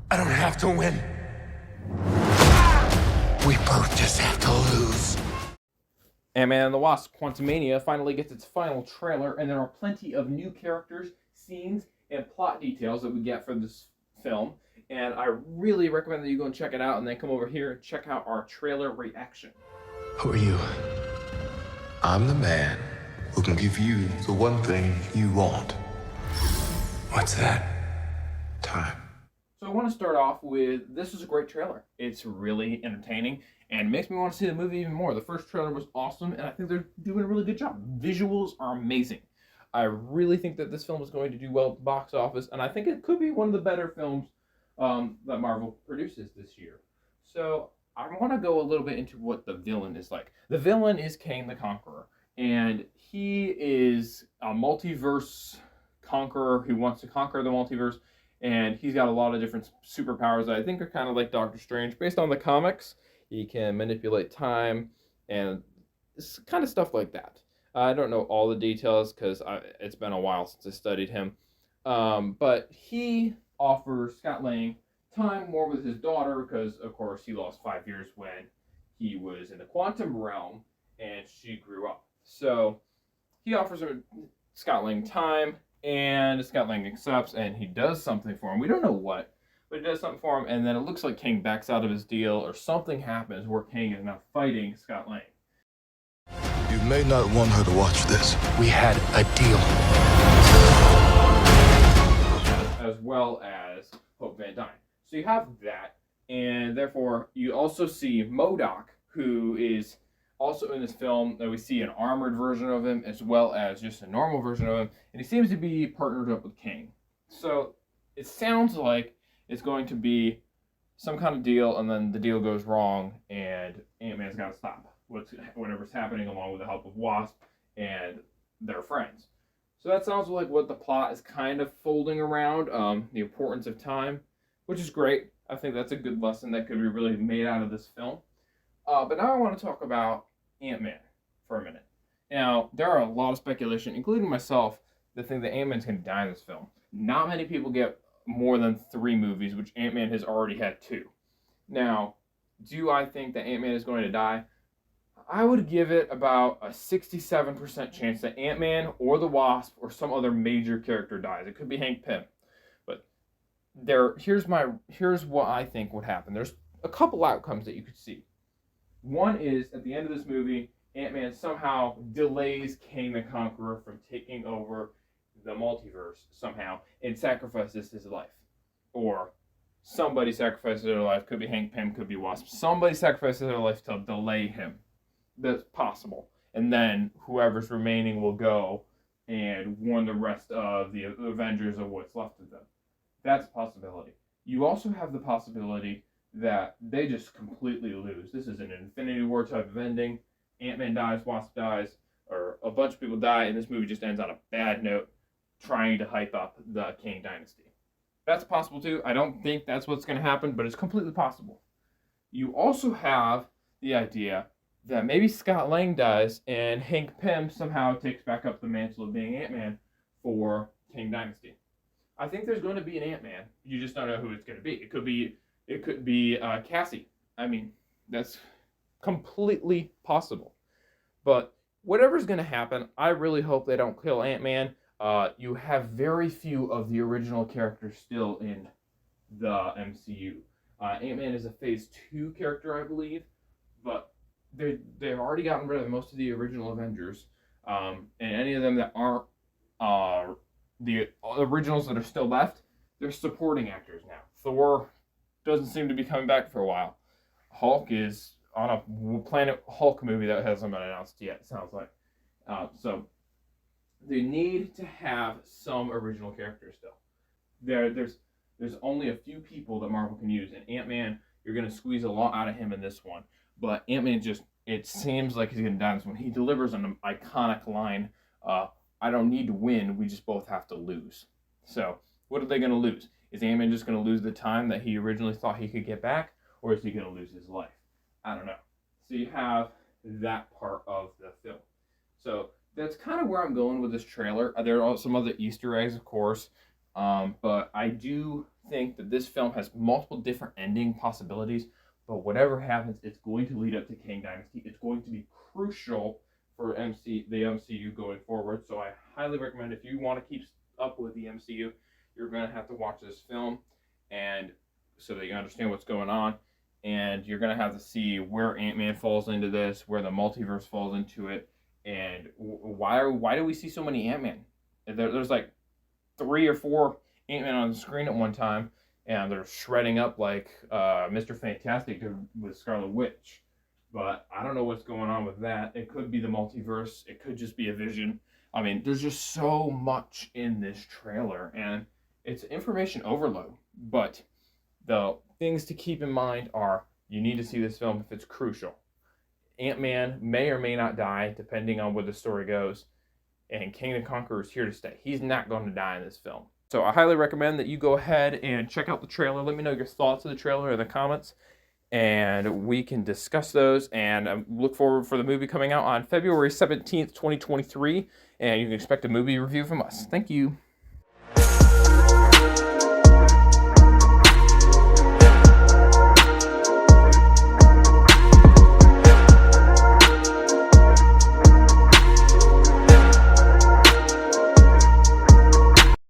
I don't have to win. We both just have to lose. Ant-Man and the Wasp: Quantumania finally gets its final trailer, and there are plenty of new characters, scenes, and plot details that we get for this film. And I really recommend that you go and check it out, and then come over here and check out our trailer reaction. Who are you? I'm the man who can give you the one thing you want. What's that? Time. So I want to start off with, this is a great trailer. It's really entertaining and makes me want to see the movie even more. The first trailer was awesome, and I think they're doing a really good job. Visuals are amazing. I really think that this film is going to do well at the box office, and I think it could be one of the better films that Marvel produces this year. So I want to go a little bit into what the villain is like. The villain is Kang the Conqueror, and he is a multiverse conqueror who wants to conquer the multiverse, and he's got a lot of different superpowers that I think are kind of like Doctor Strange. Based on the comics, he can manipulate time and kind of stuff like that. I don't know all the details because it's been a while since I studied him. But he offers Scott Lang time more with his daughter because, of course, he lost 5 years when he was in the quantum realm and she grew up. So he offers her Scott Lang time, and Scott Lang accepts, and he does something for him. We don't know what, but he does something for him, and then it looks like Kang backs out of his deal, or something happens where Kang is now fighting Scott Lang. You may not want her to watch this. We had a deal. As well as Hope Van Dyne. So you have that, and therefore you also see MODOK, who is also in this film. That we see an armored version of him as well as just a normal version of him, and he seems to be partnered up with Kang. So it sounds like it's going to be some kind of deal, and then the deal goes wrong, and Ant-Man's got to stop whatever's happening, along with the help of Wasp and their friends. So that sounds like what the plot is kind of folding around, the importance of time, which is great. I think that's a good lesson that could be really made out of this film. But now I want to talk about Ant-Man for a minute. Now, there are a lot of speculation, including myself, that think that Ant-Man's going to die in this film. Not many people get more than 3 movies, which Ant-Man has already had 2. Now, do I think that Ant-Man is going to die? I would give it about a 67% chance that Ant-Man or the Wasp or some other major character dies. It could be Hank Pym. But here's what I think would happen. There's a couple outcomes that you could see. One is, at the end of this movie, Ant-Man somehow delays Kang the Conqueror from taking over the multiverse somehow and sacrifices his life. Or somebody sacrifices their life. Could be Hank Pym, could be Wasp. Somebody sacrifices their life to delay him. That's possible. And then whoever's remaining will go and warn the rest of the Avengers of what's left of them. That's a possibility. You also have the possibility that they just completely lose. This is an Infinity War type of ending. Ant-Man dies, Wasp dies, or a bunch of people die, and this movie just ends on a bad note, trying to hype up the Kang Dynasty. That's possible too. I don't think that's what's going to happen, but it's completely possible. You also have the idea that maybe Scott Lang dies, and Hank Pym somehow takes back up the mantle of being Ant-Man for Kang Dynasty. I think there's going to be an Ant-Man. You just don't know who it's going to be. It could be Cassie. I mean, that's completely possible. But whatever's going to happen, I really hope they don't kill Ant-Man. You have very few of the original characters still in the MCU. Ant-Man is a Phase 2 character, I believe, but they've already gotten rid of most of the original Avengers, and any of them that aren't the originals that are still left, they're supporting actors now. Thor doesn't seem to be coming back for a while. Hulk is on a Planet Hulk movie that hasn't been announced yet, it sounds like. So they need to have some original characters still. There's only a few people that Marvel can use, and Ant-Man, you're going to squeeze a lot out of him in this one. But Ant-Man it seems like he's going to die in this one. He delivers an iconic line, I don't need to win, we just both have to lose. So, what are they going to lose? Is Ant-Man just going to lose the time that he originally thought he could get back? Or is he going to lose his life? I don't know. So you have that part of the film. So, that's kind of where I'm going with this trailer. There are some other Easter eggs, of course. But I do think that this film has multiple different ending possibilities, but whatever happens, it's going to lead up to Kang Dynasty. It's going to be crucial for the MCU going forward. So I highly recommend, if you want to keep up with the MCU, you're going to have to watch this film, and so that you understand what's going on. And you're going to have to see where Ant-Man falls into this, where the multiverse falls into it, and why do we see so many Ant-Man? There's like 3 or 4 Ant-Man on the screen at one time, and they're shredding up like Mr. Fantastic with Scarlet Witch. But I don't know what's going on with that. It could be the multiverse. It could just be a vision. I mean, there's just so much in this trailer, and it's information overload. But the things to keep in mind are, you need to see this film if it's crucial. Ant-Man may or may not die, depending on where the story goes. And King the Conqueror is here to stay. He's not going to die in this film. So I highly recommend that you go ahead and check out the trailer. Let me know your thoughts of the trailer in the comments, and we can discuss those. And I look forward for the movie coming out on February 17th, 2023. And you can expect a movie review from us. Thank you.